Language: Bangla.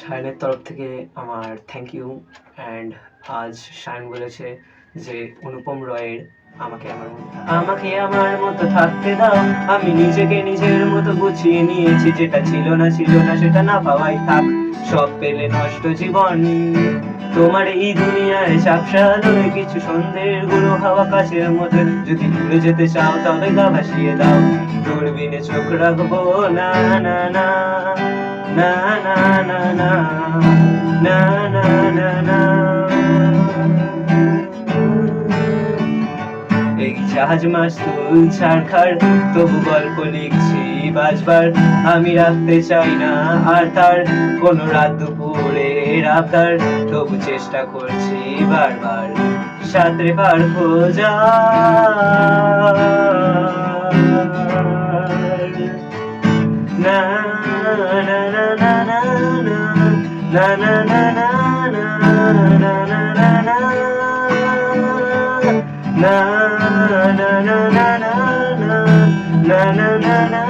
সায়নের তরফ থেকে আমার থ্যাংক ইউ। অ্যান্ড আজ সায়ন বলেছে যে অনুপম রয়ের আমাকে আমার মতো থাকতে দাও, আমি নিজেকে নিজের মতো গুছিয়ে নিয়েছি, যেটা ছিল না সেটা না পাওয়াই থাক, সব পেলে নষ্ট জীবন। তোমার এই দুনিয়ায় ঝাপসা আলোয় কিছু সন্ধ্যের গুঁড়ো হাওয়া কাছের মধ্যে, যদি ভুলে যেতে চাও তবে গা ভাসিয়ে দাও, দূরবীনে চোখ রাখবো না না না না না না না না না না না। এই জাহাজ মাস্তুল ছাড়খার, তবু গল্প লিখছি বাজবার, আমি রাখতে চাই না আর তার কোনো রাত দুপুরের আবদার, তবু চেষ্টা করছি বারবার সাঁতরে পার খোঁজা। না না না না না না না না না না না না না না na na na na na na na na na na